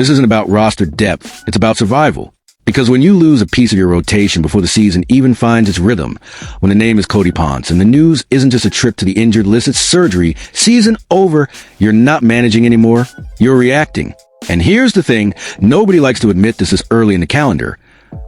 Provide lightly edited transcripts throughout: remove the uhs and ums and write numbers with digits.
This isn't about roster depth, it's about survival. Because when you lose a piece of your rotation before the season even finds its rhythm, when the name is Cody Ponce and the news isn't just a trip to the injured list, it's surgery, season over, you're not managing anymore, you're reacting. And here's the thing, nobody likes to admit this early in the calendar,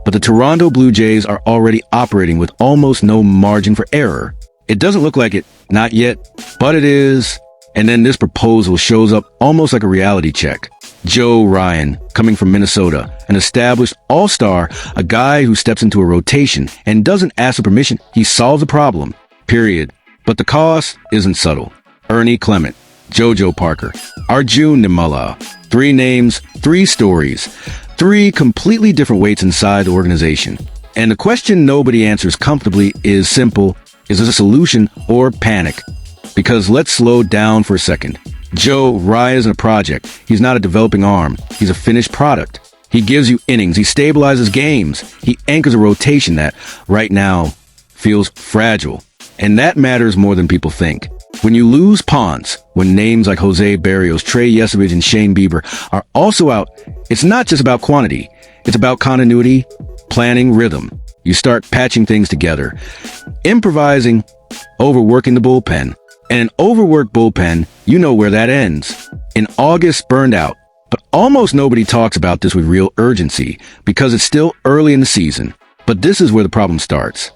but the Toronto Blue Jays are already operating with almost no margin for error. It doesn't look like it, not yet, but it is. And then this proposal shows up almost like a reality check. Joe Ryan, coming from Minnesota, an established all-star, a guy who steps into a rotation and doesn't ask for permission. He solves a problem, period. But the cost isn't subtle. Ernie Clement, JoJo Parker, Arjun Nimala. 3 names, 3 stories, 3 completely different weights inside the organization. And the question nobody answers comfortably is simple. Is this a solution or panic? Because let's slow down for a second. Joe Ryan isn't a project. He's not a developing arm. He's a finished product. He gives you innings. He stabilizes games. He anchors a rotation that, right now, feels fragile. And that matters more than people think. When you lose Ponce, when names like Jose Barrios, Trey Yesavage, and Shane Bieber are also out, it's not just about quantity. It's about continuity, planning, rhythm. You start patching things together, improvising, overworking the bullpen. And an overworked bullpen, you know where that ends. In August, burned out. But almost nobody talks about this with real urgency because it's still early in the season. But this is where the problem starts.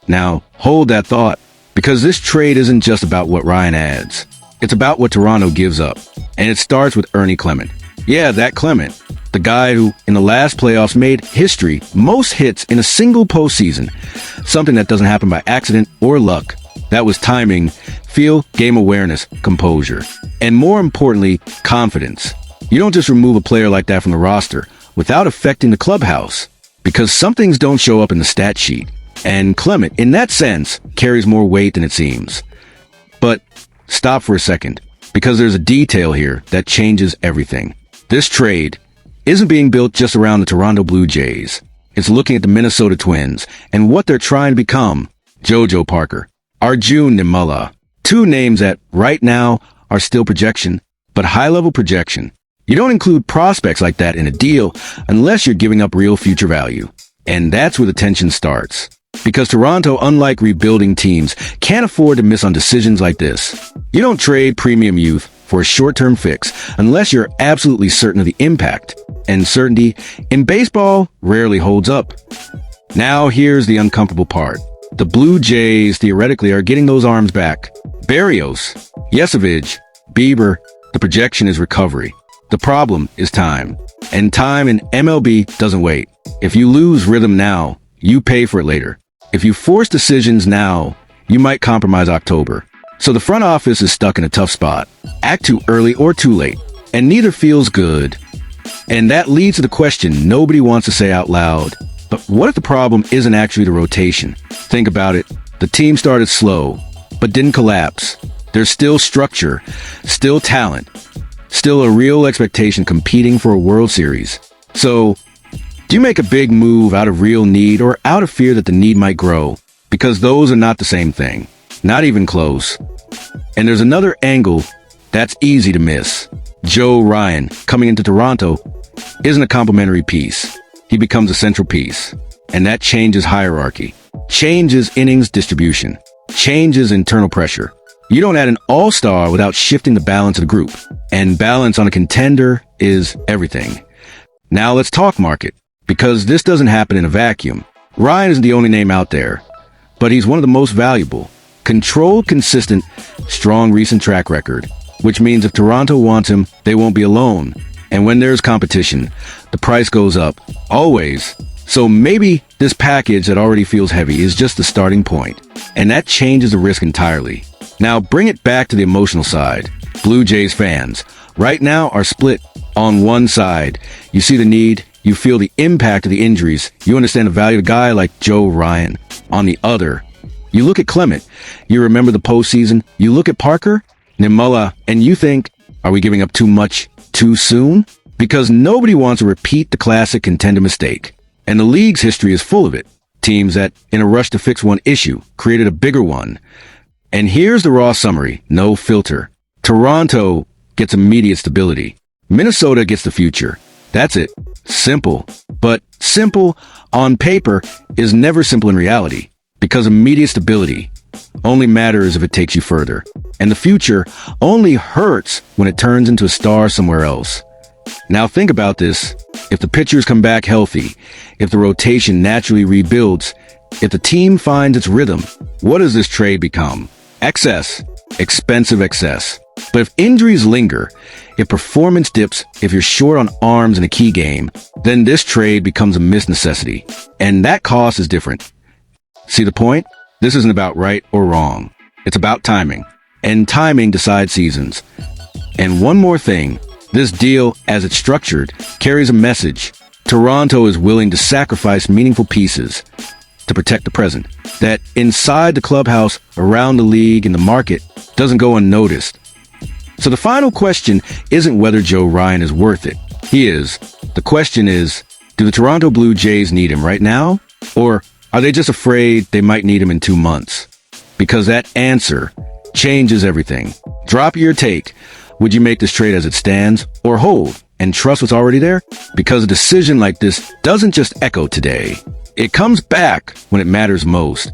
Now, hold that thought, because this trade isn't just about what Ryan adds. It's about what Toronto gives up. And it starts with Ernie Clement. Yeah, that Clement. The guy who, in the last playoffs, made history, most hits in a single postseason. Something that doesn't happen by accident or luck. That was timing, feel, game awareness, composure. And more importantly, confidence. You don't just remove a player like that from the roster without affecting the clubhouse. Because some things don't show up in the stat sheet. And Clement, in that sense, carries more weight than it seems. But stop for a second, because there's a detail here that changes everything. This trade isn't being built just around the Toronto Blue Jays. It's looking at the Minnesota Twins and what they're trying to become. JoJo Parker, Arjun Nimala. 2 names that, right now, are still projection, but high-level projection. You don't include prospects like that in a deal unless you're giving up real future value. And that's where the tension starts. Because Toronto, unlike rebuilding teams, can't afford to miss on decisions like this. You don't trade premium youth for a short-term fix unless you're absolutely certain of the impact. And certainty, in baseball, rarely holds up. Now here's the uncomfortable part. The Blue Jays, theoretically, are getting those arms back. Barrios, Yesavage, Bieber, the projection is recovery. The problem is time. And time in MLB doesn't wait. If you lose rhythm now, you pay for it later. If you force decisions now, you might compromise October. So the front office is stuck in a tough spot. Act too early or too late. And neither feels good. And that leads to the question nobody wants to say out loud. But what if the problem isn't actually the rotation? Think about it. The team started slow, but didn't collapse. There's still structure, still talent, still a real expectation competing for a World Series. So, do you make a big move out of real need or out of fear that the need might grow? Because those are not the same thing. Not even close. And there's another angle that's easy to miss. Joe Ryan, coming into Toronto, isn't a complementary piece. He becomes a central piece. And that changes hierarchy, changes innings distribution, changes internal pressure. You don't add an all-star without shifting the balance of the group. And balance on a contender is everything. Now let's talk market, because this doesn't happen in a vacuum. Ryan isn't the only name out there, but he's one of the most valuable. Controlled, consistent, strong recent track record, which means if Toronto wants him, they won't be alone. And when there's competition, the price goes up, always. So maybe this package that already feels heavy is just the starting point, and that changes the risk entirely. Now bring it back to the emotional side. Blue Jays fans, right now, are split. On one side, you see the need, you feel the impact of the injuries, you understand the value of a guy like Joe Ryan. On the other, you look at Clement, you remember the postseason, you look at Parker, Nimala, and you think, are we giving up too much too soon? Because nobody wants to repeat the classic contender mistake. And the league's history is full of it. Teams that, in a rush to fix one issue, created a bigger one. And here's the raw summary, no filter. Toronto gets immediate stability. Minnesota gets the future. That's it. Simple. But simple on paper is never simple in reality, because immediate stability only matters if it takes you further. And the future only hurts when it turns into a star somewhere else. Now think about this. If the pitchers come back healthy, if the rotation naturally rebuilds, if the team finds its rhythm, what does this trade become? Excess. Expensive excess. But if injuries linger, if performance dips, if you're short on arms in a key game, then this trade becomes a missed necessity. And that cost is different. See the point? This isn't about right or wrong. It's about timing. And timing decides seasons. And one more thing. This deal, as it's structured, carries a message. Toronto is willing to sacrifice meaningful pieces to protect the present. That inside the clubhouse, around the league, and the market doesn't go unnoticed. So the final question isn't whether Joe Ryan is worth it. He is. The question is, do the Toronto Blue Jays need him right now? Or are they just afraid they might need him in 2 months? Because that answer changes everything. Drop your take. Would you make this trade as it stands, or hold and trust what's already there? Because a decision like this doesn't just echo today. It comes back when it matters most.